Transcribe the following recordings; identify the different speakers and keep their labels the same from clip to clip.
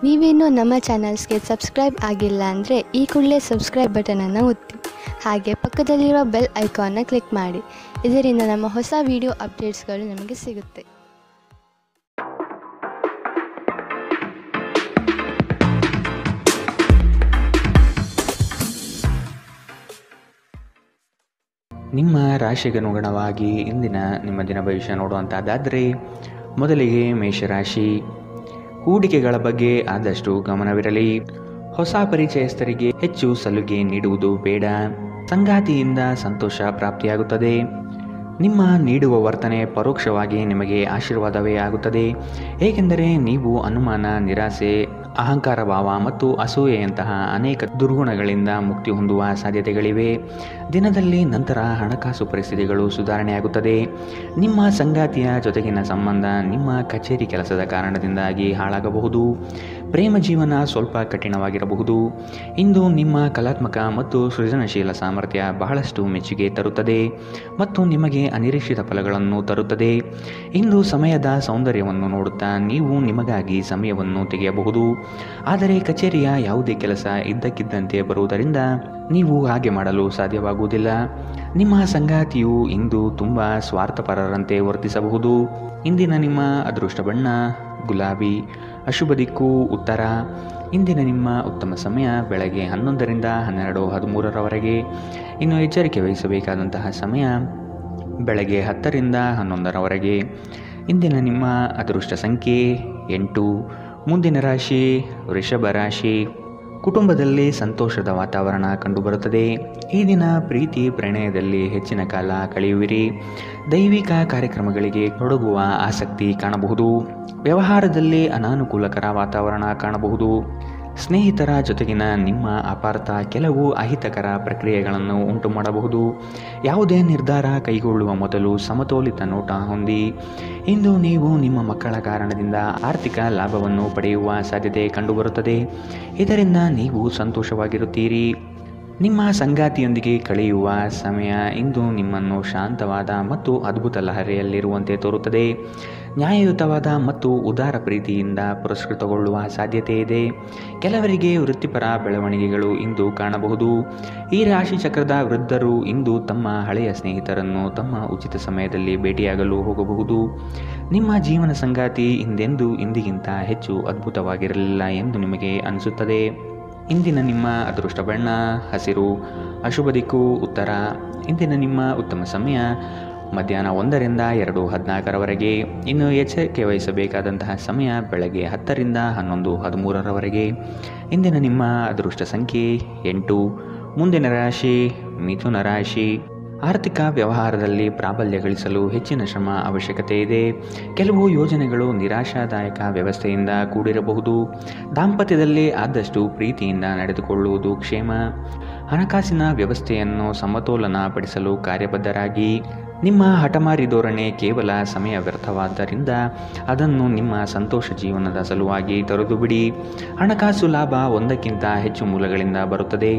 Speaker 1: ನೀವೇನೂ ನಮ್ಮ ಚಾನಲ್ಸ್ಗೆ ಸಬ್ಸ್ಕ್ರೈಬ್ ಆಗಿಲ್ಲ ಅಂದರೆ ಈ ಕೂಡಲೇ ಸಬ್ಸ್ಕ್ರೈಬ್ ಬಟನನ್ನು ಒತ್ತಿ, ಹಾಗೆ ಪಕ್ಕದಲ್ಲಿರುವ ಬೆಲ್ ಐಕಾನ್ನ ಕ್ಲಿಕ್ ಮಾಡಿ. ಇದರಿಂದ ನಮ್ಮ ಹೊಸ ವಿಡಿಯೋ ಅಪ್ಡೇಟ್ಸ್ಗಳು ನಿಮಗೆ ಸಿಗುತ್ತೆ.
Speaker 2: ನಿಮ್ಮ ರಾಶಿಗನುಗುಣವಾಗಿ ಇಂದಿನ ನಿಮ್ಮ ದಿನ ಭವಿಷ್ಯ ನೋಡುವಂಥದ್ದಾದರೆ, ಮೊದಲಿಗೆ ಮೇಷರಾಶಿ. ಹೂಡಿಕೆಗಳ ಬಗ್ಗೆ ಆದಷ್ಟು ಗಮನವಿರಲಿ. ಹೊಸ ಪರಿಚಯಸ್ಥರಿಗೆ ಹೆಚ್ಚು ಸಲುಗೆ ನೀಡುವುದು ಬೇಡ. ಸಂಗಾತಿಯಿಂದ ಸಂತೋಷ ಪ್ರಾಪ್ತಿಯಾಗುತ್ತದೆ. ನಿಮ್ಮ ನೀಡುವ ವರ್ತನೆ ಪರೋಕ್ಷವಾಗಿ ನಿಮಗೆ ಆಶೀರ್ವಾದವೇ ಆಗುತ್ತದೆ. ಏಕೆಂದರೆ ನೀವು ಅನುಮಾನ, ನಿರಾಸೆ, ಅಹಂಕಾರ ಭಾವ ಮತ್ತು ಅಸೂಯೆಯಂತಹ ಅನೇಕ ದುರ್ಗುಣಗಳಿಂದ ಮುಕ್ತಿ ಹೊಂದುವ ಸಾಧ್ಯತೆಗಳಿವೆ. ದಿನದಲ್ಲಿ ನಂತರ ಹಣಕಾಸು ಪರಿಸ್ಥಿತಿಗಳು ಸುಧಾರಣೆಯಾಗುತ್ತದೆ. ನಿಮ್ಮ ಸಂಗಾತಿಯ ಜೊತೆಗಿನ ಸಂಬಂಧ ನಿಮ್ಮ ಕಚೇರಿ ಕೆಲಸದ ಕಾರಣದಿಂದಾಗಿ ಹಾಳಾಗಬಹುದು. ಪ್ರೇಮ ಜೀವನ ಸ್ವಲ್ಪ ಕಠಿಣವಾಗಿರಬಹುದು. ಇಂದು ನಿಮ್ಮ ಕಲಾತ್ಮಕ ಮತ್ತು ಸೃಜನಶೀಲ ಸಾಮರ್ಥ್ಯ ಬಹಳಷ್ಟು ಮೆಚ್ಚುಗೆ ತರುತ್ತದೆ ಮತ್ತು ನಿಮಗೆ ಅನಿರೀಕ್ಷಿತ ಫಲಗಳನ್ನು ತರುತ್ತದೆ. ಇಂದು ಸಮಯದ ಸೌಂದರ್ಯವನ್ನು ನೋಡುತ್ತಾ ನೀವು ನಿಮಗಾಗಿ ಸಮಯವನ್ನು ತೆಗೆಯಬಹುದು. ಆದರೆ ಕಚೇರಿಯ ಯಾವುದೇ ಕೆಲಸ ಇದ್ದಕ್ಕಿದ್ದಂತೆ ಬರುವುದರಿಂದ ನೀವು ಹಾಗೆ ಮಾಡಲು ಸಾಧ್ಯವಾಗುವುದಿಲ್ಲ. ನಿಮ್ಮ ಸಂಗಾತಿಯು ಇಂದು ತುಂಬ ಸ್ವಾರ್ಥಪರರಂತೆ ವರ್ತಿಸಬಹುದು. ಇಂದಿನ ನಿಮ್ಮ ಅದೃಷ್ಟ ಬಣ್ಣ ಗುಲಾಬಿ. ಅಶುಭ ದಿಕ್ಕು ಉತ್ತರ. ಇಂದಿನ ನಿಮ್ಮ ಉತ್ತಮ ಸಮಯ ಬೆಳಗ್ಗೆ 11ರಿಂದ 12:13ರವರೆಗೆ. ಇನ್ನು ಎಚ್ಚರಿಕೆ ವಹಿಸಬೇಕಾದಂತಹ ಸಮಯ ಬೆಳಗ್ಗೆ 10ರಿಂದ 11ರವರೆಗೆ. ಇಂದಿನ ನಿಮ್ಮ ಅದೃಷ್ಟ ಸಂಖ್ಯೆ 8. ಮುಂದಿನ ರಾಶಿ ವೃಷಭ ರಾಶಿ. ಕುಟುಂಬದಲ್ಲಿ ಸಂತೋಷದ ವಾತಾವರಣ ಕಂಡುಬರುತ್ತದೆ. ಈ ದಿನ ಪ್ರೀತಿ ಪ್ರಣಯದಲ್ಲಿ ಹೆಚ್ಚಿನ ಕಾಲ ಕಳೆಯುವಿರಿ. ದೈವಿಕ ಕಾರ್ಯಕ್ರಮಗಳಿಗೆ ತೊಡಗುವ ಆಸಕ್ತಿ ಕಾಣಬಹುದು. ವ್ಯವಹಾರದಲ್ಲಿ ಅನಾನುಕೂಲಕರ ವಾತಾವರಣ ಕಾಣಬಹುದು. ಸ್ನೇಹಿತರ ಜೊತೆಗಿನ ನಿಮ್ಮ ಅಪಾರ್ಥ ಕೆಲವು ಅಹಿತಕರ ಪ್ರಕ್ರಿಯೆಗಳನ್ನು ಉಂಟು ಮಾಡಬಹುದು. ಯಾವುದೇ ನಿರ್ಧಾರ ಕೈಗೊಳ್ಳುವ ಮೊದಲು ಸಮತೋಲಿತ ನೋಟ ಹೊಂದಿ. ಇಂದು ನೀವು ನಿಮ್ಮ ಮಕ್ಕಳ ಕಾರಣದಿಂದ ಆರ್ಥಿಕ ಲಾಭವನ್ನು ಪಡೆಯುವ ಸಾಧ್ಯತೆ ಕಂಡುಬರುತ್ತದೆ. ಇದರಿಂದ ನೀವು ಸಂತೋಷವಾಗಿರುತ್ತೀರಿ. ನಿಮ್ಮ ಸಂಗಾತಿಯೊಂದಿಗೆ ಕಳೆಯುವ ಸಮಯ ಇಂದು ನಿಮ್ಮನ್ನು ಶಾಂತವಾದ ಮತ್ತು ಅದ್ಭುತ ಲಹರಿಯಲ್ಲಿರುವಂತೆ ತೋರುತ್ತದೆ. ನ್ಯಾಯಯುತವಾದ ಮತ್ತು ಉದಾರ ಪ್ರೀತಿಯಿಂದ ಪುರಸ್ಕೃತಗೊಳ್ಳುವ ಸಾಧ್ಯತೆ ಇದೆ. ಕೆಲವರಿಗೆ ವೃತ್ತಿಪರ ಬೆಳವಣಿಗೆಗಳು ಇಂದು ಕಾಣಬಹುದು. ಈ ರಾಶಿ ಚಕ್ರದ ವೃದ್ಧರು ಇಂದು ತಮ್ಮ ಹಳೆಯ ಸ್ನೇಹಿತರನ್ನು ತಮ್ಮ ಉಚಿತ ಸಮಯದಲ್ಲಿ ಭೇಟಿಯಾಗಲು ಹೋಗಬಹುದು. ನಿಮ್ಮ ಜೀವನ ಸಂಗಾತಿ ಇಂದಿಗಿಂತ ಹೆಚ್ಚು ಅದ್ಭುತವಾಗಿರಲಿಲ್ಲ ಎಂದು ನಿಮಗೆ ಅನಿಸುತ್ತದೆ. ಇಂದಿನ ನಿಮ್ಮ ಅದೃಷ್ಟ ಬಣ್ಣ ಹಸಿರು. ಅಶುಭ ದಿಕ್ಕು ಉತ್ತರ. ಇಂದಿನ ನಿಮ್ಮ ಉತ್ತಮ ಸಮಯ ಮಧ್ಯಾಹ್ನ 1ರಿಂದ 2:14ರವರೆಗೆ. ಇನ್ನು ಎಚ್ಚರಿಕೆ ವಹಿಸಬೇಕಾದಂತಹ ಸಮಯ ಬೆಳಗ್ಗೆ 10ರಿಂದ 11:13ರವರೆಗೆ. ಇಂದಿನ ನಿಮ್ಮ ಅದೃಷ್ಟ ಸಂಖ್ಯೆ 8. ಮುಂದಿನ ರಾಶಿ ಮಿಥುನ ರಾಶಿ. ಆರ್ಥಿಕ ವ್ಯವಹಾರದಲ್ಲಿ ಪ್ರಾಬಲ್ಯ ಗಳಿಸಲು ಹೆಚ್ಚಿನ ಶ್ರಮ ಅವಶ್ಯಕತೆ ಇದೆ. ಕೆಲವು ಯೋಜನೆಗಳು ನಿರಾಶಾದಾಯಕ ವ್ಯವಸ್ಥೆಯಿಂದ ಕೂಡಿರಬಹುದು. ದಾಂಪತ್ಯದಲ್ಲಿ ಆದಷ್ಟು ಪ್ರೀತಿಯಿಂದ ನಡೆದುಕೊಳ್ಳುವುದು ಕ್ಷೇಮ. ಹಣಕಾಸಿನ ವ್ಯವಸ್ಥೆಯನ್ನು ಸಮತೋಲನಪಡಿಸಲು ಕಾರ್ಯಬದ್ಧರಾಗಿ. ನಿಮ್ಮ ಹಠಮಾರಿ ಧೋರಣೆ ಕೇವಲ ಸಮಯ ವ್ಯರ್ಥವಾದ್ದರಿಂದ ಅದನ್ನು ನಿಮ್ಮ ಸಂತೋಷ ಜೀವನದ ಸಲುವಾಗಿ ತೊರೆದು ಬಿಡಿ. ಹಣಕಾಸು ಲಾಭ ಒಂದಕ್ಕಿಂತ ಹೆಚ್ಚು ಮೂಲಗಳಿಂದ ಬರುತ್ತದೆ.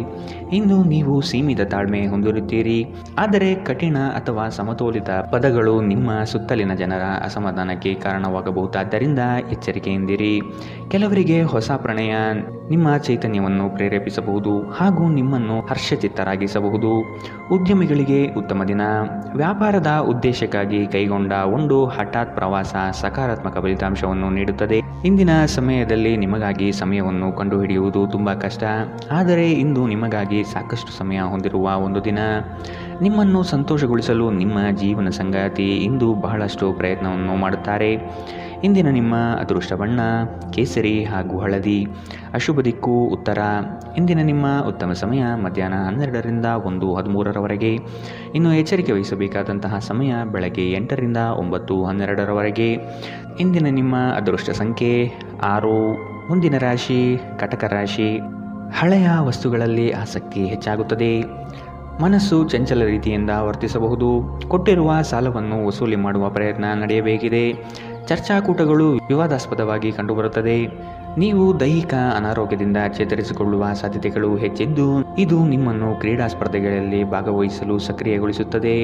Speaker 2: ಇಂದು ನೀವು ಸೀಮಿತ ತಾಳ್ಮೆ ಹೊಂದಿರುತ್ತೀರಿ. ಆದರೆ ಕಠಿಣ ಅಥವಾ ಸಮತೋಲಿತ ಪದಗಳು ನಿಮ್ಮ ಸುತ್ತಲಿನ ಜನರ ಅಸಮಾಧಾನಕ್ಕೆ ಕಾರಣವಾಗಬಹುದಾದ್ದರಿಂದ ಎಚ್ಚರಿಕೆಯಿಂದಿರಿ. ಕೆಲವರಿಗೆ ಹೊಸ ಪ್ರಣಯ ನಿಮ್ಮ ಚೈತನ್ಯವನ್ನು ಪ್ರೇರೇಪಿಸಬಹುದು ಹಾಗೂ ನಿಮ್ಮನ್ನು ಹರ್ಷಚಿತ್ತರಾಗಿಸಬಹುದು. ಉದ್ಯಮಿಗಳಿಗೆ ಉತ್ತಮ ದಿನ. ವ್ಯಾಪಾರದ ಉದ್ದೇಶಕ್ಕಾಗಿ ಕೈಗೊಂಡ ಒಂದು ಹಠಾತ್ ಪ್ರವಾಸ ಸಕಾರಾತ್ಮಕ ಫಲಿತಾಂಶವನ್ನು ನೀಡುತ್ತದೆ. ಇಂದಿನ ಸಮಯದಲ್ಲಿ ನಿಮಗಾಗಿ ಸಮಯವನ್ನು ಕಂಡುಹಿಡಿಯುವುದು ತುಂಬ ಕಷ್ಟ. ಆದರೆ ಇಂದು ನಿಮಗಾಗಿ ಸಾಕಷ್ಟು ಸಮಯ ಹೊಂದಿರುವ ಒಂದು ದಿನ. ನಿಮ್ಮನ್ನು ಸಂತೋಷಗೊಳಿಸಲು ನಿಮ್ಮ ಜೀವನ ಸಂಗಾತಿ ಇಂದು ಬಹಳಷ್ಟು ಪ್ರಯತ್ನವನ್ನು ಮಾಡುತ್ತಾರೆ. ಇಂದಿನ ನಿಮ್ಮ ಅದೃಷ್ಟ ಬಣ್ಣ ಕೇಸರಿ ಹಾಗೂ ಹಳದಿ. ಅಶುಭ ದಿಕ್ಕು ಉತ್ತರ. ಇಂದಿನ ನಿಮ್ಮ ಉತ್ತಮ ಸಮಯ ಮಧ್ಯಾಹ್ನ 12ರಿಂದ 1:13ರವರೆಗೆ. ಇನ್ನು ಎಚ್ಚರಿಕೆ ವಹಿಸಬೇಕಾದಂತಹ ಸಮಯ ಬೆಳಗ್ಗೆ 8ರಿಂದ 9:12ರವರೆಗೆ. ಇಂದಿನ ನಿಮ್ಮ ಅದೃಷ್ಟ ಸಂಖ್ಯೆ 6. ಮುಂದಿನ ರಾಶಿ ಕಟಕ ರಾಶಿ. ಹಳೆಯ ವಸ್ತುಗಳಲ್ಲಿ ಆಸಕ್ತಿ ಹೆಚ್ಚಾಗುತ್ತದೆ. ಮನಸ್ಸು ಚಂಚಲ ರೀತಿಯಿಂದ ವರ್ತಿಸಬಹುದು. ಕೊಟ್ಟಿರುವ ಸಾಲವನ್ನು ವಸೂಲಿ ಮಾಡುವ ಪ್ರಯತ್ನ ನಡೆಯಬೇಕಿದೆ. ಚರ್ಚಾಕೂಟಗಳು ವಿವಾದಾಸ್ಪದವಾಗಿ ಕಂಡುಬರುತ್ತದೆ. ನೀವು ದೈಹಿಕ ಅನಾರೋಗ್ಯದಿಂದ ಚೇತರಿಸಿಕೊಳ್ಳುವ ಸಾಧ್ಯತೆಗಳು ಹೆಚ್ಚಿದ್ದು, ಇದು ನಿಮ್ಮನ್ನು ಕ್ರೀಡಾ ಸ್ಪರ್ಧೆಗಳಲ್ಲಿ ಭಾಗವಹಿಸಲು ಸಕ್ರಿಯಗೊಳಿಸುತ್ತದೆ.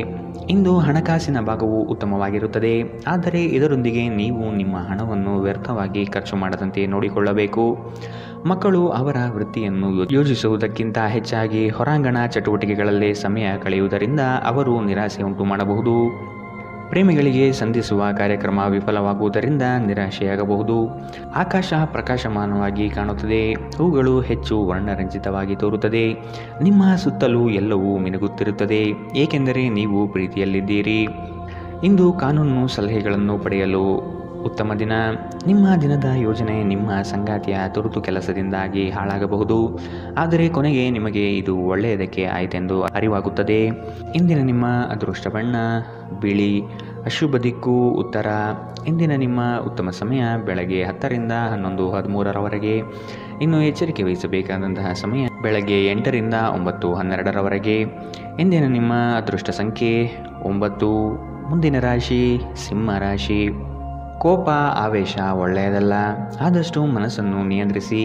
Speaker 2: ಇಂದು ಹಣಕಾಸಿನ ಭಾಗವು ಉತ್ತಮವಾಗಿರುತ್ತದೆ, ಆದರೆ ಇದರೊಂದಿಗೆ ನೀವು ನಿಮ್ಮ ಹಣವನ್ನು ವ್ಯರ್ಥವಾಗಿ ಖರ್ಚು ಮಾಡದಂತೆ ನೋಡಿಕೊಳ್ಳಬೇಕು. ಮಕ್ಕಳು ಅವರ ವೃತ್ತಿಯನ್ನು ಯೋಜಿಸುವುದಕ್ಕಿಂತ ಹೆಚ್ಚಾಗಿ ಹೊರಾಂಗಣ ಚಟುವಟಿಕೆಗಳಲ್ಲಿ ಸಮಯ ಕಳೆಯುವುದರಿಂದ ಅವರು ನಿರಾಸೆ ಉಂಟು ಮಾಡಬಹುದು. ಪ್ರೇಮಿಗಳಿಗೆ ಸಂಧಿಸುವ ಕಾರ್ಯಕ್ರಮ ವಿಫಲವಾಗುವುದರಿಂದ ನಿರಾಶೆಯಾಗಬಹುದು. ಆಕಾಶ ಪ್ರಕಾಶಮಾನವಾಗಿ ಕಾಣುತ್ತದೆ, ಹೂಗಳು ಹೆಚ್ಚು ವರ್ಣರಂಜಿತವಾಗಿ ತೋರುತ್ತದೆ. ನಿಮ್ಮ ಸುತ್ತಲೂ ಎಲ್ಲವೂ ಮಿನುಗುತ್ತಿರುತ್ತದೆ, ಏಕೆಂದರೆ ನೀವು ಪ್ರೀತಿಯಲ್ಲಿದ್ದೀರಿ. ಇಂದು ಕಾನೂನು ಸಲಹೆಗಳನ್ನು ಪಡೆಯಲು ಉತ್ತಮ ದಿನ. ನಿಮ್ಮ ದಿನದ ಯೋಜನೆ ನಿಮ್ಮ ಸಂಗಾತಿಯ ತುರ್ತು ಕೆಲಸದಿಂದಾಗಿ ಹಾಳಾಗಬಹುದು, ಆದರೆ ಕೊನೆಗೆ ನಿಮಗೆ ಇದು ಒಳ್ಳೆಯದಕ್ಕೆ ಆಯಿತೆಂದು ಅರಿವಾಗುತ್ತದೆ. ಇಂದಿನ ನಿಮ್ಮ ಅದೃಷ್ಟ ಬಣ್ಣ ಬಿಳಿ. ಅಶುಭ ದಿಕ್ಕು ಉತ್ತರ. ಇಂದಿನ ನಿಮ್ಮ ಉತ್ತಮ ಸಮಯ ಬೆಳಗ್ಗೆ 10 ರಿಂದ 11:13 ಇನ್ನು ಎಚ್ಚರಿಕೆ ವಹಿಸಬೇಕಾದಂತಹ ಸಮಯ ಬೆಳಗ್ಗೆ 8 ರಿಂದ 9:12 ಇಂದಿನ ನಿಮ್ಮ ಅದೃಷ್ಟ ಸಂಖ್ಯೆ 9. ಮುಂದಿನ ರಾಶಿ ಸಿಂಹ ರಾಶಿ. ಕೋಪ ಆವೇಶ ಒಳ್ಳೆಯದಲ್ಲ, ಆದಷ್ಟು ಮನಸ್ಸನ್ನು ನಿಯಂತ್ರಿಸಿ.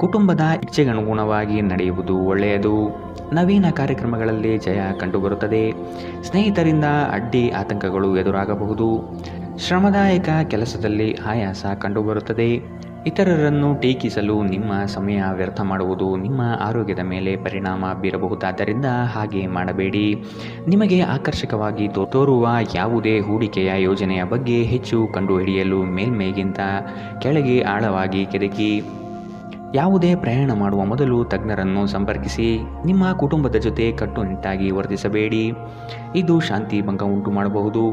Speaker 2: ಕುಟುಂಬದ ಇಚ್ಛೆಗನುಗುಣವಾಗಿ ನಡೆಯುವುದು ಒಳ್ಳೆಯದು. ನವೀನ ಕಾರ್ಯಕ್ರಮಗಳಲ್ಲಿ ಜಯ ಕಂಡುಬರುತ್ತದೆ. ಸ್ನೇಹಿತರಿಂದ ಅಡ್ಡಿ ಆತಂಕಗಳು ಎದುರಾಗಬಹುದು. ಶ್ರಮದಾಯಕ ಕೆಲಸದಲ್ಲಿ ಆಯಾಸ ಕಂಡುಬರುತ್ತದೆ. ಇತರರನ್ನು ಟೀಕಿಸಲು ನಿಮ್ಮ ಸಮಯ ವ್ಯರ್ಥ ಮಾಡುವುದು ನಿಮ್ಮ ಆರೋಗ್ಯದ ಮೇಲೆ ಪರಿಣಾಮ ಬೀರಬಹುದಾದ್ದರಿಂದ ಹಾಗೆ ಮಾಡಬೇಡಿ. ನಿಮಗೆ ಆಕರ್ಷಕವಾಗಿ ತೋರುವ ಯಾವುದೇ ಹೂಡಿಕೆಯ ಯೋಜನೆಯ ಬಗ್ಗೆ ಹೆಚ್ಚು ಕಂಡುಹಿಡಿಯಲು ಮೇಲ್ಮೈಗಿಂತ ಕೆಳಗೆ ಆಳವಾಗಿ ಕೆದಕಿ. ಯಾವುದೇ ಪ್ರಯಾಣ ಮಾಡುವ ಮೊದಲು ತಜ್ಞರನ್ನು ಸಂಪರ್ಕಿಸಿ. ನಿಮ್ಮ ಕುಟುಂಬದ ಜೊತೆ ಕಟ್ಟುನಿಟ್ಟಾಗಿ ವರ್ತಿಸಬೇಡಿ, ಇದು ಶಾಂತಿ ಭಂಗ ಉಂಟು ಮಾಡಬಹುದು.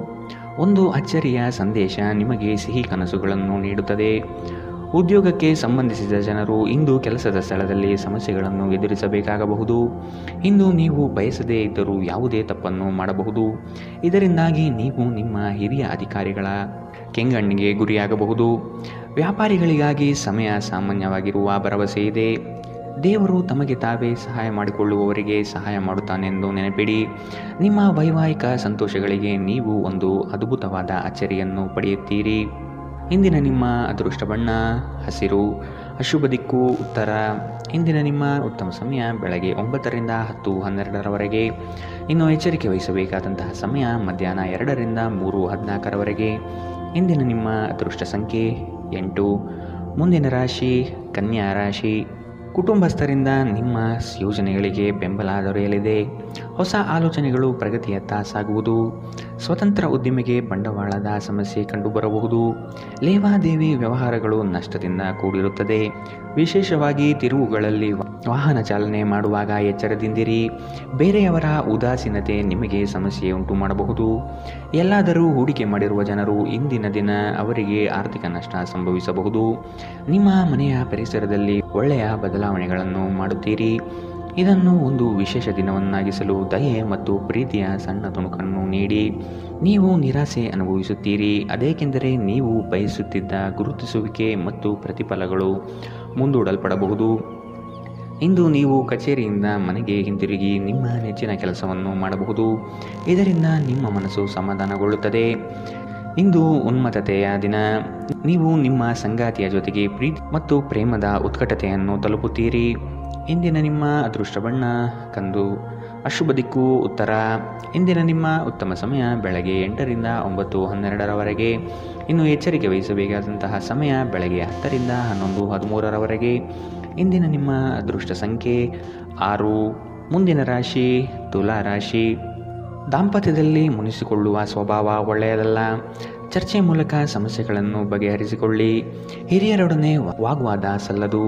Speaker 2: ಒಂದು ಅಚ್ಚರಿಯ ಸಂದೇಶ ನಿಮಗೆ ಸಿಹಿ ಕನಸುಗಳನ್ನು ನೀಡುತ್ತದೆ. ಉದ್ಯೋಗಕ್ಕೆ ಸಂಬಂಧಿಸಿದ ಜನರು ಇಂದು ಕೆಲಸದ ಸ್ಥಳದಲ್ಲಿ ಸಮಸ್ಯೆಗಳನ್ನು ಎದುರಿಸಬೇಕಾಗಬಹುದು. ಇಂದು ನೀವು ಬಯಸದೇ ಇದ್ದರೂ ಯಾವುದೇ ತಪ್ಪನ್ನು ಮಾಡಬಹುದು. ಇದರಿಂದಾಗಿ ನೀವು ನಿಮ್ಮ ಹಿರಿಯ ಅಧಿಕಾರಿಗಳ ಕೆಂಗಣ್ಣಿಗೆ ಗುರಿಯಾಗಬಹುದು. ವ್ಯಾಪಾರಿಗಳಿಗಾಗಿ ಸಮಯ ಸಾಮಾನ್ಯವಾಗಿರುವ ಭರವಸೆ ಇದೆ. ದೇವರು ತಮಗೆ ತಾವೇ ಸಹಾಯ ಮಾಡಿಕೊಳ್ಳುವವರಿಗೆ ಸಹಾಯ ಮಾಡುತ್ತಾನೆಂದು ನೆನಪಿಡಿ. ನಿಮ್ಮ ವೈವಾಹಿಕ ಸಂತೋಷಗಳಿಗೆ ನೀವು ಒಂದು ಅದ್ಭುತವಾದ ಅಚ್ಚರಿಯನ್ನು ಪಡೆಯುತ್ತೀರಿ. ಇಂದಿನ ನಿಮ್ಮ ಅದೃಷ್ಟ ಬಣ್ಣ ಹಸಿರು. ಅಶುಭ ದಿಕ್ಕು ಉತ್ತರ. ಇಂದಿನ ನಿಮ್ಮ ಉತ್ತಮ ಸಮಯ ಬೆಳಗ್ಗೆ 9 ರಿಂದ 10:12 ಇನ್ನು ಎಚ್ಚರಿಕೆ ವಹಿಸಬೇಕಾದಂತಹ ಸಮಯ ಮಧ್ಯಾಹ್ನ 2 ರಿಂದ 3:14 ಇಂದಿನ ನಿಮ್ಮ ಅದೃಷ್ಟ ಸಂಖ್ಯೆ 8. ಮುಂದಿನ ರಾಶಿ ಕನ್ಯಾ ರಾಶಿ. ಕುಟುಂಬಸ್ಥರಿಂದ ನಿಮ್ಮ ಯೋಜನೆಗಳಿಗೆ ಬೆಂಬಲ ದೊರೆಯಲಿದೆ. ಹೊಸ ಆಲೋಚನೆಗಳು ಪ್ರಗತಿಯತ್ತ ಸಾಗುವುದು. ಸ್ವತಂತ್ರ ಉದ್ದಿಮೆಗೆ ಬಂಡವಾಳದ ಸಮಸ್ಯೆ ಕಂಡುಬರಬಹುದು. ಲೇವಾದೇವಿ ವ್ಯವಹಾರಗಳು ನಷ್ಟದಿಂದ ಕೂಡಿರುತ್ತದೆ. ವಿಶೇಷವಾಗಿ ತಿರುವುಗಳಲ್ಲಿ ವಾಹನ ಚಾಲನೆ ಮಾಡುವಾಗ ಎಚ್ಚರದಿಂದಿರಿ. ಬೇರೆಯವರ ಉದಾಸೀನತೆ ನಿಮಗೆ ಸಮಸ್ಯೆ ಉಂಟು ಮಾಡಬಹುದು. ಎಲ್ಲಾದರೂ ಹೂಡಿಕೆ ಮಾಡಿರುವ ಜನರು ಇಂದಿನ ದಿನ ಅವರಿಗೆ ಆರ್ಥಿಕ ನಷ್ಟ ಸಂಭವಿಸಬಹುದು. ನಿಮ್ಮ ಮನೆಯ ಪರಿಸರದಲ್ಲಿ ಒಳ್ಳೆಯ ಬದಲಾವಣೆಗಳನ್ನು ಮಾಡುತ್ತೀರಿ. ಇದನ್ನು ಒಂದು ವಿಶೇಷ ದಿನವನ್ನಾಗಿಸಲು ದಯೆ ಮತ್ತು ಪ್ರೀತಿಯ ಸಣ್ಣ ತುಣುಕನ್ನು ನೀಡಿ. ನೀವು ನಿರಾಸೆ ಅನುಭವಿಸುತ್ತೀರಿ, ಅದೇಕೆಂದರೆ ನೀವು ಬಯಸುತ್ತಿದ್ದ ಗುರುತಿಸುವಿಕೆ ಮತ್ತು ಪ್ರತಿಫಲಗಳು ಮುಂದೂಡಲ್ಪಡಬಹುದು. ಇಂದು ನೀವು ಕಚೇರಿಯಿಂದ ಮನೆಗೆ ಹಿಂತಿರುಗಿ ನಿಮ್ಮ ನೆಚ್ಚಿನ ಕೆಲಸವನ್ನು ಮಾಡಬಹುದು. ಇದರಿಂದ ನಿಮ್ಮ ಮನಸ್ಸು ಸಮಾಧಾನಗೊಳ್ಳುತ್ತದೆ. ಇಂದು ಉನ್ಮತ್ತತೆಯ ದಿನ. ನೀವು ನಿಮ್ಮ ಸಂಗಾತಿಯ ಜೊತೆಗೆ ಪ್ರೀತಿ ಮತ್ತು ಪ್ರೇಮದ ಉತ್ಕಟತೆಯನ್ನು ತಲುಪುತ್ತೀರಿ. ಇಂದಿನ ನಿಮ್ಮ ಅದೃಷ್ಟ ಬಣ್ಣ ಕಂದು. ಅಶುಭ ದಿಕ್ಕು ಉತ್ತರ. ಇಂದಿನ ನಿಮ್ಮ ಉತ್ತಮ ಸಮಯ ಬೆಳಗ್ಗೆ 8 ರಿಂದ 9:12 ಇನ್ನು ಎಚ್ಚರಿಕೆ ವಹಿಸಬೇಕಾದಂತಹ ಸಮಯ ಬೆಳಗ್ಗೆ 10 ರಿಂದ 11:13 ಇಂದಿನ ನಿಮ್ಮ ಅದೃಷ್ಟ ಸಂಖ್ಯೆ 6. ಮುಂದಿನ ರಾಶಿ ತುಲಾ ರಾಶಿ. ದಾಂಪತ್ಯದಲ್ಲಿ ಮುನಿಸಿಕೊಳ್ಳುವ ಸ್ವಭಾವ ಒಳ್ಳೆಯದಲ್ಲ. ಚರ್ಚೆ ಮೂಲಕ ಸಮಸ್ಯೆಗಳನ್ನು ಬಗೆಹರಿಸಿಕೊಳ್ಳಿ. ಹಿರಿಯರೊಡನೆ ವಾಗ್ವಾದ ಸಲ್ಲದು.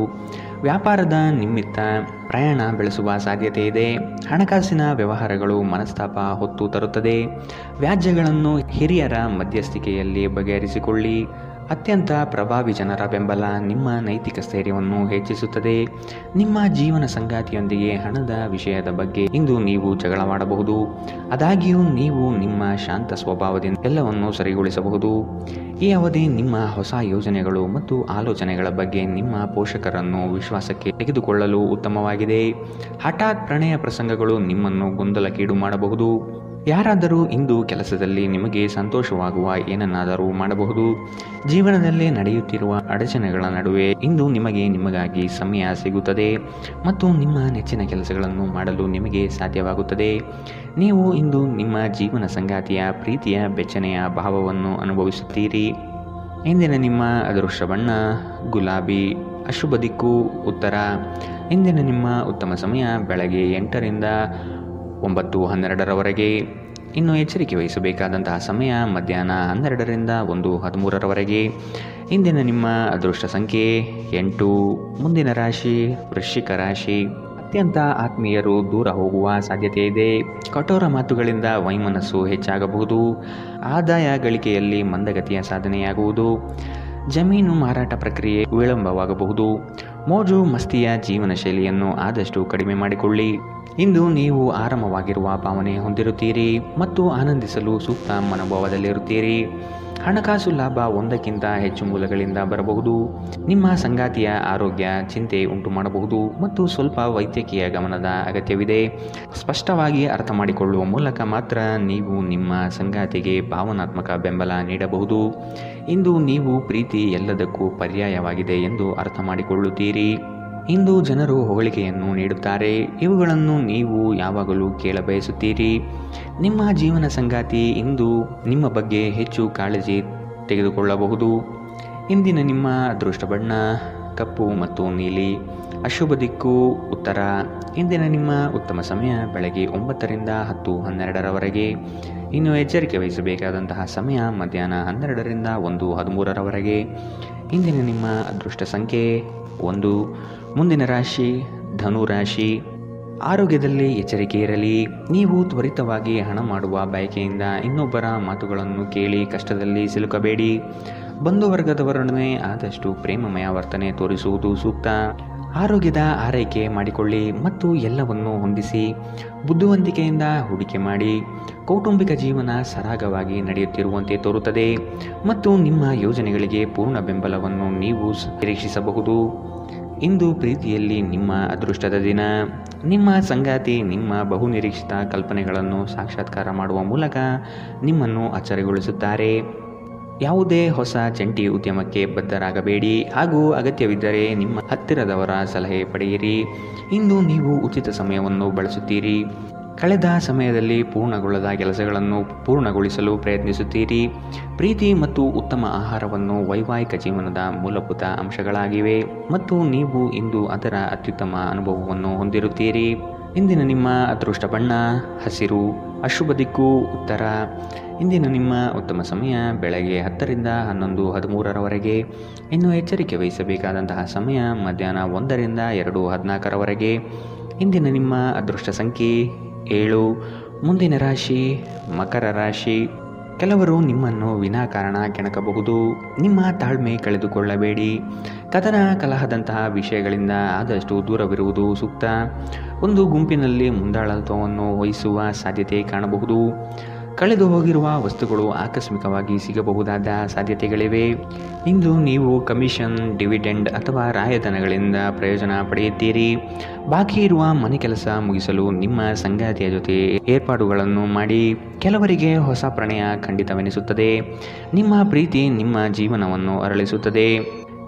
Speaker 2: ವ್ಯಾಪಾರದ ನಿಮಿತ್ತ ಪ್ರಯಾಣ ಬೆಳೆಸುವ ಸಾಧ್ಯತೆ ಇದೆ. ಹಣಕಾಸಿನ ವ್ಯವಹಾರಗಳು ಮನಸ್ತಾಪ ಹೊತ್ತು ತರುತ್ತದೆ. ವ್ಯಾಜ್ಯಗಳನ್ನು ಹಿರಿಯರ ಮಧ್ಯಸ್ಥಿಕೆಯಲ್ಲಿ ಬಗೆಹರಿಸಿಕೊಳ್ಳಿ. ಅತ್ಯಂತ ಪ್ರಭಾವಿ ಜನರ ಬೆಂಬಲ ನಿಮ್ಮ ನೈತಿಕ ಸ್ಥೈರ್ಯವನ್ನು ಹೆಚ್ಚಿಸುತ್ತದೆ. ನಿಮ್ಮ ಜೀವನ ಸಂಗಾತಿಯೊಂದಿಗೆ ಹಣದ ವಿಷಯದ ಬಗ್ಗೆ ಇಂದು ನೀವು ಜಗಳವಾಡಬಹುದು. ಆದಾಗ್ಯೂ ನೀವು ನಿಮ್ಮ ಶಾಂತ ಸ್ವಭಾವದಿಂದ ಎಲ್ಲವನ್ನು ಸರಿಗೊಳಿಸಬಹುದು. ಈ ಅವಧಿ ನಿಮ್ಮ ಹೊಸ ಯೋಜನೆಗಳು ಮತ್ತು ಆಲೋಚನೆಗಳ ಬಗ್ಗೆ ನಿಮ್ಮ ಪೋಷಕರನ್ನು ವಿಶ್ವಾಸಕ್ಕೆ ತೆಗೆದುಕೊಳ್ಳಲು ಉತ್ತಮವಾಗಿದೆ. ಹಠಾತ್ ಪ್ರಣಯ ಪ್ರಸಂಗಗಳು ನಿಮ್ಮನ್ನು ಗೊಂದಲಕ್ಕೀಡು ಮಾಡಬಹುದು. ಯಾರಾದರೂ ಇಂದು ಕೆಲಸದಲ್ಲಿ ನಿಮಗೆ ಸಂತೋಷವಾಗುವ ಏನನ್ನಾದರೂ ಮಾಡಬಹುದು. ಜೀವನದಲ್ಲಿ ನಡೆಯುತ್ತಿರುವ ಅಡಚಣೆಗಳ ನಡುವೆ ಇಂದು ನಿಮಗಾಗಿ ಸಮಯ ಸಿಗುತ್ತದೆ ಮತ್ತು ನಿಮ್ಮ ನೆಚ್ಚಿನ ಕೆಲಸಗಳನ್ನು ಮಾಡಲು ನಿಮಗೆ ಸಾಧ್ಯವಾಗುತ್ತದೆ. ನೀವು ಇಂದು ನಿಮ್ಮ ಜೀವನ ಸಂಗಾತಿಯ ಪ್ರೀತಿಯ ಬೆಚ್ಚನೆಯ ಭಾವವನ್ನು ಅನುಭವಿಸುತ್ತೀರಿ. ಇಂದಿನ ನಿಮ್ಮ ಅದೃಷ್ಟ ಬಣ್ಣ ಗುಲಾಬಿ, ಅಶುಭ ದಿಕ್ಕು ಉತ್ತರ. ಇಂದಿನ ನಿಮ್ಮ ಉತ್ತಮ ಸಮಯ ಬೆಳಗ್ಗೆ 8ರಿಂದ 9:12ರವರೆಗೆ. ಇನ್ನು ಎಚ್ಚರಿಕೆ ವಹಿಸಬೇಕಾದಂತಹ ಸಮಯ ಮಧ್ಯಾಹ್ನ 12ರಿಂದ 1:13ರವರೆಗೆ. ಇಂದಿನ ನಿಮ್ಮ ಅದೃಷ್ಟ ಸಂಖ್ಯೆ 8. ಮುಂದಿನ ರಾಶಿ ವೃಶ್ಚಿಕ ರಾಶಿ. ಅತ್ಯಂತ ಆತ್ಮೀಯರು ದೂರ ಹೋಗುವ ಸಾಧ್ಯತೆ ಇದೆ. ಕಠೋರ ಮಾತುಗಳಿಂದ ವೈಮನಸ್ಸು ಹೆಚ್ಚಾಗಬಹುದು. ಆದಾಯ ಗಳಿಕೆಯಲ್ಲಿ ಮಂದಗತಿಯ ಸಾಧನೆಯಾಗುವುದು. ಜಮೀನು ಮಾರಾಟ ಪ್ರಕ್ರಿಯೆ ವಿಳಂಬವಾಗಬಹುದು. ಮೋಜು ಮಸ್ತಿಯ ಜೀವನ ಶೈಲಿಯನ್ನು ಆದಷ್ಟು ಕಡಿಮೆ ಮಾಡಿಕೊಳ್ಳಿ. ಇಂದು ನೀವು ಆರಾಮವಾಗಿರುವ ಭಾವನೆ ಹೊಂದಿರುತ್ತೀರಿ ಮತ್ತು ಆನಂದಿಸಲು ಸೂಕ್ತ ಮನೋಭಾವದಲ್ಲಿರುತ್ತೀರಿ. ಹಣಕಾಸು ಲಾಭ ಒಂದಕ್ಕಿಂತ ಹೆಚ್ಚು ಮೂಲಗಳಿಂದ ಬರಬಹುದು. ನಿಮ್ಮ ಸಂಗಾತಿಯ ಆರೋಗ್ಯ ಚಿಂತೆ ಉಂಟು ಮಾಡಬಹುದು ಮತ್ತು ಸ್ವಲ್ಪ ವೈದ್ಯಕೀಯ ಗಮನದ ಅಗತ್ಯವಿದೆ. ಸ್ಪಷ್ಟವಾಗಿ ಅರ್ಥ ಮಾಡಿಕೊಳ್ಳುವ ಮೂಲಕ ಮಾತ್ರ ನೀವು ನಿಮ್ಮ ಸಂಗಾತಿಗೆ ಭಾವನಾತ್ಮಕ ಬೆಂಬಲ ನೀಡಬಹುದು. ಇಂದು ನೀವು ಪ್ರೀತಿ ಎಲ್ಲದಕ್ಕೂ ಪರ್ಯಾಯವಾಗಿದೆ ಎಂದು ಅರ್ಥ ಮಾಡಿಕೊಳ್ಳುತ್ತೀರಿ. ಇಂದು ಜನರು ಹೊಗಳಿಕೆಯನ್ನು ನೀಡುತ್ತಾರೆ. ಇವುಗಳನ್ನು ನೀವು ಯಾವಾಗಲೂ ಕೇಳಬಯಸುತ್ತೀರಿ. ನಿಮ್ಮ ಜೀವನ ಸಂಗಾತಿ ಇಂದು ನಿಮ್ಮ ಬಗ್ಗೆ ಹೆಚ್ಚು ಕಾಳಜಿ ತೆಗೆದುಕೊಳ್ಳಬಹುದು. ಇಂದಿನ ನಿಮ್ಮ ಅದೃಷ್ಟ ಬಣ್ಣ ಕಪ್ಪು ಮತ್ತು ನೀಲಿ, ಅಶುಭ ದಿಕ್ಕು ಉತ್ತರ. ಇಂದಿನ ನಿಮ್ಮ ಉತ್ತಮ ಸಮಯ ಬೆಳಗ್ಗೆ 9ರಿಂದ 10:12ರವರೆಗೆ. ಇನ್ನು ಎಚ್ಚರಿಕೆ ವಹಿಸಬೇಕಾದಂತಹ ಸಮಯ ಮಧ್ಯಾಹ್ನ 12ರಿಂದ 1:13ರವರೆಗೆ. ಇಂದಿನ ನಿಮ್ಮ ಅದೃಷ್ಟ ಸಂಖ್ಯೆ 1. ಮುಂದಿನ ರಾಶಿ ಧನು ರಾಶಿ. ಆರೋಗ್ಯದಲ್ಲಿ ಎಚ್ಚರಿಕೆ ಇರಲಿ. ನೀವು ತ್ವರಿತವಾಗಿ ಹಣ ಮಾಡುವ ಬಯಕೆಯಿಂದ ಇನ್ನೊಬ್ಬರ ಮಾತುಗಳನ್ನು ಕೇಳಿ ಕಷ್ಟದಲ್ಲಿ ಸಿಲುಕಬೇಡಿ. ಬಂಧುವರ್ಗದವರೊಡನೆ ಆದಷ್ಟು ಪ್ರೇಮಮಯ ವರ್ತನೆ ತೋರಿಸುವುದು ಸೂಕ್ತ. ಆರೋಗ್ಯದ ಆರೈಕೆ ಮಾಡಿಕೊಳ್ಳಿ ಮತ್ತು ಎಲ್ಲವನ್ನೂ ಹೊಂದಿಸಿ. ಬುದ್ಧಿವಂತಿಕೆಯಿಂದ ಹೂಡಿಕೆ ಮಾಡಿ. ಕೌಟುಂಬಿಕ ಜೀವನ ಸರಾಗವಾಗಿ ನಡೆಯುತ್ತಿರುವಂತೆ ತೋರುತ್ತದೆ ಮತ್ತು ನಿಮ್ಮ ಯೋಜನೆಗಳಿಗೆ ಪೂರ್ಣ ಬೆಂಬಲವನ್ನು ನೀವು ನಿರೀಕ್ಷಿಸಬಹುದು. ಇಂದು ಪ್ರೀತಿಯಲ್ಲಿ ನಿಮ್ಮ ಅದೃಷ್ಟದ ದಿನ. ನಿಮ್ಮ ಸಂಗಾತಿ ನಿಮ್ಮ ಬಹುನಿರೀಕ್ಷಿತ ಕಲ್ಪನೆಗಳನ್ನು ಸಾಕ್ಷಾತ್ಕಾರ ಮಾಡುವ ಮೂಲಕ ನಿಮ್ಮನ್ನು ಅಚ್ಚರಿಗೊಳಿಸುತ್ತಾರೆ. ಯಾವುದೇ ಹೊಸ ಜಂಟಿ ಉದ್ಯಮಕ್ಕೆ ಬದ್ಧರಾಗಬೇಡಿ ಹಾಗೂ ಅಗತ್ಯವಿದ್ದರೆ ನಿಮ್ಮ ಹತ್ತಿರದವರ ಸಲಹೆ ಪಡೆಯಿರಿ. ಇಂದು ನೀವು ಉಚಿತ ಸಮಯವನ್ನು ಬಳಸುತ್ತೀರಿ. ಕಳೆದ ಸಮಯದಲ್ಲಿ ಪೂರ್ಣಗೊಳ್ಳದ ಕೆಲಸಗಳನ್ನು ಪೂರ್ಣಗೊಳಿಸಲು ಪ್ರಯತ್ನಿಸುತ್ತೀರಿ. ಪ್ರೀತಿ ಮತ್ತು ಉತ್ತಮ ಆಹಾರವನ್ನು ವೈವಾಹಿಕ ಜೀವನದ ಮೂಲಭೂತ ಅಂಶಗಳಾಗಿವೆ ಮತ್ತು ನೀವು ಇಂದು ಅದರ ಅತ್ಯುತ್ತಮ ಅನುಭವವನ್ನು ಹೊಂದಿರುತ್ತೀರಿ. ಇಂದಿನ ನಿಮ್ಮ ಅದೃಷ್ಟ ಬಣ್ಣ ಹಸಿರು, ಅಶುಭ ದಿಕ್ಕು ಉತ್ತರ. ಇಂದಿನ ನಿಮ್ಮ ಉತ್ತಮ ಸಮಯ ಬೆಳಗ್ಗೆ 10ರಿಂದ 11:13ರವರೆಗೆ. ಇನ್ನು ಎಚ್ಚರಿಕೆ ವಹಿಸಬೇಕಾದಂತಹ ಸಮಯ ಮಧ್ಯಾಹ್ನ 1ರಿಂದ 2:14ರವರೆಗೆ. ಇಂದಿನ ನಿಮ್ಮ ಅದೃಷ್ಟ ಸಂಖ್ಯೆ 7. ಮುಂದಿನ ರಾಶಿ ಮಕರ ರಾಶಿ. ಕೆಲವರು ನಿಮ್ಮನ್ನು ವಿನಾಕಾರಣ ಕೆಣಕಬಹುದು. ನಿಮ್ಮ ತಾಳ್ಮೆ ಕಳೆದುಕೊಳ್ಳಬೇಡಿ. ಕದನ ಕಲಹದಂತಹ ವಿಷಯಗಳಿಂದ ಆದಷ್ಟು ದೂರವಿರುವುದು ಸೂಕ್ತ. ಒಂದು ಗುಂಪಿನಲ್ಲಿ ಮುಂದಾಳತ್ವವನ್ನು ವಹಿಸುವ ಸಾಧ್ಯತೆ ಕಾಣಬಹುದು. ಕಳೆದು ಹೋಗಿರುವ ವಸ್ತುಗಳು ಆಕಸ್ಮಿಕವಾಗಿ ಸಿಗಬಹುದಾದ ಸಾಧ್ಯತೆಗಳಿವೆ. ಇಂದು ನೀವು ಕಮಿಷನ್, ಡಿವಿಡೆಂಡ್ ಅಥವಾ ರಾಯಧನಗಳಿಂದ ಪ್ರಯೋಜನ ಪಡೆಯುತ್ತೀರಿ. ಬಾಕಿ ಇರುವ ಮನೆ ಕೆಲಸ ಮುಗಿಸಲು ನಿಮ್ಮ ಸಂಗಾತಿಯ ಜೊತೆ ಏರ್ಪಾಡುಗಳನ್ನು ಮಾಡಿ. ಕೆಲವರಿಗೆ ಹೊಸ ಪ್ರಣಯ ಖಂಡಿತವೆನಿಸುತ್ತದೆ. ನಿಮ್ಮ ಪ್ರೀತಿ ನಿಮ್ಮ ಜೀವನವನ್ನು ಅರಳಿಸುತ್ತದೆ.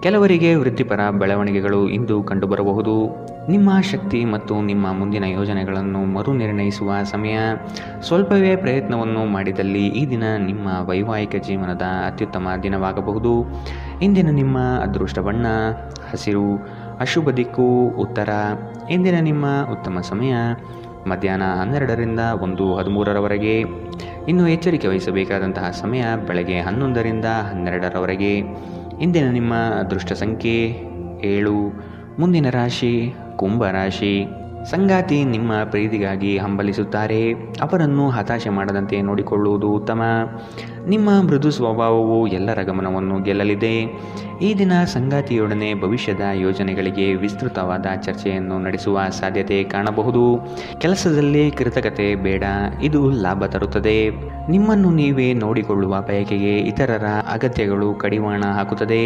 Speaker 2: ಕೆಲವರಿಗೆ ವೃತ್ತಿಪರ ಬೆಳವಣಿಗೆಗಳು ಇಂದು ಕಂಡುಬರಬಹುದು. ನಿಮ್ಮ ಶಕ್ತಿ ಮತ್ತು ನಿಮ್ಮ ಮುಂದಿನ ಯೋಜನೆಗಳನ್ನು ಮರುನಿರ್ಣಯಿಸುವ ಸಮಯ. ಸ್ವಲ್ಪವೇ ಪ್ರಯತ್ನವನ್ನು ಮಾಡಿದಲ್ಲಿ ಈ ದಿನ ನಿಮ್ಮ ವೈವಾಹಿಕ ಜೀವನದ ಅತ್ಯುತ್ತಮ ದಿನವಾಗಬಹುದು. ಇಂದಿನ ನಿಮ್ಮ ಅದೃಷ್ಟ ಬಣ್ಣ ಹಸಿರು, ಅಶುಭ ದಿಕ್ಕು ಉತ್ತರ. ಇಂದಿನ ನಿಮ್ಮ ಉತ್ತಮ ಸಮಯ ಮಧ್ಯಾಹ್ನ 12ರಿಂದ 1:13ರವರೆಗೆ. ಇನ್ನು ಎಚ್ಚರಿಕೆ ವಹಿಸಬೇಕಾದಂತಹ ಸಮಯ ಬೆಳಗ್ಗೆ 11ರಿಂದ 12ರವರೆಗೆ. ಇಂದಿನ ನಿಮ್ಮ ಅದೃಷ್ಟ ಸಂಖ್ಯೆ 7. ಮುಂದಿನ ರಾಶಿ ಕುಂಭ ರಾಶಿ. ಸಂಗಾತಿ ನಿಮ್ಮ ಪ್ರೀತಿಗಾಗಿ ಹಂಬಲಿಸುತ್ತಾರೆ. ಅವರನ್ನು ಹತಾಶೆ ಮಾಡದಂತೆ ನೋಡಿಕೊಳ್ಳುವುದು ಉತ್ತಮ. ನಿಮ್ಮ ಮೃದು ಸ್ವಭಾವವು ಎಲ್ಲರ ಗಮನವನ್ನು ಗೆಲ್ಲಲಿದೆ. ಈ ದಿನ ಸಂಗಾತಿಯೊಡನೆ ಭವಿಷ್ಯದ ಯೋಜನೆಗಳಿಗೆ ವಿಸ್ತೃತವಾದ ಚರ್ಚೆಯನ್ನು ನಡೆಸುವ ಸಾಧ್ಯತೆ ಕಾಣಬಹುದು. ಕೆಲಸದಲ್ಲಿ ಕೃತಕತೆ ಬೇಡ, ಇದು ಲಾಭ ತರುತ್ತದೆ. ನಿಮ್ಮನ್ನು ನೀವೇ ನೋಡಿಕೊಳ್ಳುವ ಬಯಕೆಗೆ ಇತರರ ಅಗತ್ಯಗಳು ಕಡಿವಾಣ ಹಾಕುತ್ತದೆ.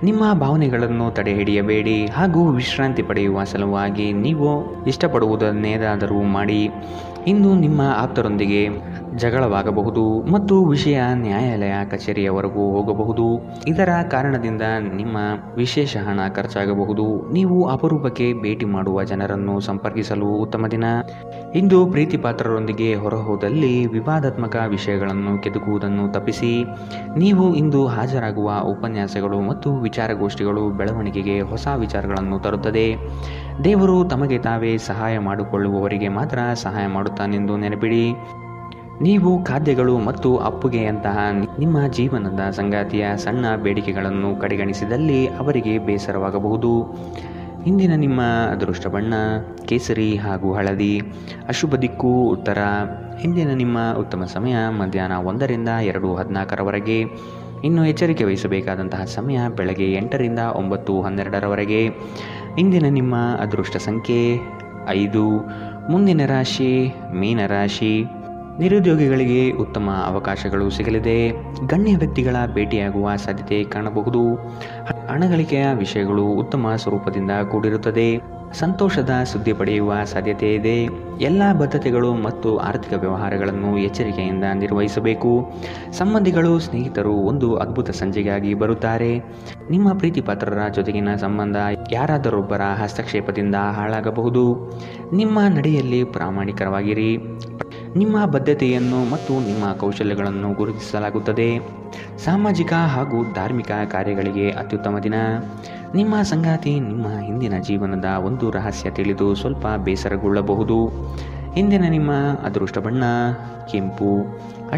Speaker 2: ನಿಮ್ಮ ಭಾವನೆಗಳನ್ನು ತಡೆಹಿಡಿಯಬೇಡಿ ಹಾಗೂ ವಿಶ್ರಾಂತಿ ಪಡೆಯುವ ಸಲುವಾಗಿ ನೀವು ಇಷ್ಟಪಡುವುದನ್ನೇನಾದರೂ ಮಾಡಿ. ಇಂದು ನಿಮ್ಮ ಆಪ್ತರೊಂದಿಗೆ ಜಗಳವಾಗಬಹುದು ಮತ್ತು ವಿಷಯ ನ್ಯಾಯಾಲಯ ಕಚೇರಿಯವರೆಗೂ ಹೋಗಬಹುದು. ಇದರ ಕಾರಣದಿಂದ ನಿಮ್ಮ ವಿಶೇಷ ಹಣ ಖರ್ಚಾಗಬಹುದು. ನೀವು ಅಪರೂಪಕ್ಕೆ ಭೇಟಿ ಮಾಡುವ ಜನರನ್ನು ಸಂಪರ್ಕಿಸಲು ಉತ್ತಮ ದಿನ. ಇಂದು ಪ್ರೀತಿ ಪಾತ್ರರೊಂದಿಗೆ ಹೊರಹೋದಲ್ಲಿ ವಿವಾದಾತ್ಮಕ ವಿಷಯಗಳನ್ನು ಕೆದಕುವುದನ್ನು ತಪ್ಪಿಸಿ. ನೀವು ಇಂದು ಹಾಜರಾಗುವ ಉಪನ್ಯಾಸಗಳು ಮತ್ತು ವಿಚಾರಗೋಷ್ಠಿಗಳು ಬೆಳವಣಿಗೆಗೆ ಹೊಸ ವಿಚಾರಗಳನ್ನು ತರುತ್ತದೆ. ದೇವರು ತಮಗೆ ತಾವೇ ಸಹಾಯ ಮಾಡಿಕೊಳ್ಳುವವರಿಗೆ ಮಾತ್ರ ಸಹಾಯ ಮಾಡುತ್ತಾನೆಂದು ನೆನಪಿಡಿ. ನೀವು ಖಾದ್ಯಗಳು ಮತ್ತು ಅಪ್ಪುಗೆಯಂತಹ ನಿಮ್ಮ ಜೀವನದ ಸಂಗಾತಿಯ ಸಣ್ಣ ಬೇಡಿಕೆಗಳನ್ನು ಕಡೆಗಣಿಸಿದಲ್ಲಿ ಅವರಿಗೆ ಬೇಸರವಾಗಬಹುದು. ಇಂದಿನ ನಿಮ್ಮ ಅದೃಷ್ಟ ಬಣ್ಣ ಕೇಸರಿ ಹಾಗೂ ಹಳದಿ. ಅಶುಭ ದಿಕ್ಕು ಉತ್ತರ. ಇಂದಿನ ನಿಮ್ಮ ಉತ್ತಮ ಸಮಯ ಮಧ್ಯಾಹ್ನ 1ರಿಂದ 2:14ರವರೆಗೆ. ಇನ್ನು ಎಚ್ಚರಿಕೆ ವಹಿಸಬೇಕಾದಂತಹ ಸಮಯ ಬೆಳಗ್ಗೆ 8ರಿಂದ 9:12ರವರೆಗೆ. ಇಂದಿನ ನಿಮ್ಮ ಅದೃಷ್ಟ ಸಂಖ್ಯೆ 5. ಮುಂದಿನ ರಾಶಿ ಮೀನರಾಶಿ. ನಿರುದ್ಯೋಗಿಗಳಿಗೆ ಉತ್ತಮ ಅವಕಾಶಗಳು ಸಿಗಲಿದೆ. ಗಣ್ಯ ವ್ಯಕ್ತಿಗಳ ಭೇಟಿಯಾಗುವ ಸಾಧ್ಯತೆ ಕಾಣಬಹುದು. ಹಣಗಳಿಕೆಯ ವಿಷಯಗಳು ಉತ್ತಮ ಸ್ವರೂಪದಿಂದ ಕೂಡಿರುತ್ತದೆ. ಸಂತೋಷದ ಸುದ್ದಿ ಪಡೆಯುವ ಸಾಧ್ಯತೆ ಇದೆ. ಎಲ್ಲ ಬದ್ಧತೆಗಳು ಮತ್ತು ಆರ್ಥಿಕ ವ್ಯವಹಾರಗಳನ್ನು ಎಚ್ಚರಿಕೆಯಿಂದ ನಿರ್ವಹಿಸಬೇಕು. ಸಂಬಂಧಿಗಳು ಸ್ನೇಹಿತರು ಒಂದು ಅದ್ಭುತ ಸಂಜೆಗಾಗಿ ಬರುತ್ತಾರೆ. ನಿಮ್ಮ ಪ್ರೀತಿ ಪಾತ್ರರ ಜೊತೆಗಿನ ಸಂಬಂಧ ಯಾರಾದರೊಬ್ಬರ ಹಸ್ತಕ್ಷೇಪದಿಂದ ಹಾಳಾಗಬಹುದು. ನಿಮ್ಮ ನಡೆಯಲ್ಲಿ ಪ್ರಾಮಾಣಿಕರಾಗಿರಿ. ನಿಮ್ಮ ಬದ್ಧತೆಯನ್ನು ಮತ್ತು ನಿಮ್ಮ ಕೌಶಲ್ಯಗಳನ್ನು ಗುರುತಿಸಲಾಗುತ್ತದೆ. ಸಾಮಾಜಿಕ ಹಾಗೂ ಧಾರ್ಮಿಕ ಕಾರ್ಯಗಳಿಗೆ ಅತ್ಯುತ್ತಮ ದಿನ. ನಿಮ್ಮ ಸಂಗಾತಿ ನಿಮ್ಮ ಹಿಂದಿನ ಜೀವನದ ಒಂದು ರಹಸ್ಯ ತಿಳಿದು ಸ್ವಲ್ಪ ಬೇಸರಗೊಳ್ಳಬಹುದು. ಇಂದಿನ ನಿಮ್ಮ ಅದೃಷ್ಟ ಬಣ್ಣ ಕೆಂಪು.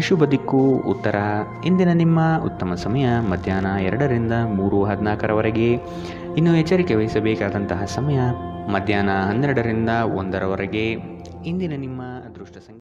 Speaker 2: ಅಶುಭ ದಿಕ್ಕು ಉತ್ತರ. ಇಂದಿನ ನಿಮ್ಮ ಉತ್ತಮ ಸಮಯ ಮಧ್ಯಾಹ್ನ 2ರಿಂದ 3:14ರವರೆಗೆ. ಇನ್ನು ಎಚ್ಚರಿಕೆ ವಹಿಸಬೇಕಾದಂತಹ ಸಮಯ ಮಧ್ಯಾಹ್ನ 12ರಿಂದ 1ರವರೆಗೆ. ಇಂದಿನ ನಿಮ್ಮ ಅದೃಷ್ಟ ಸಂಖ್ಯೆ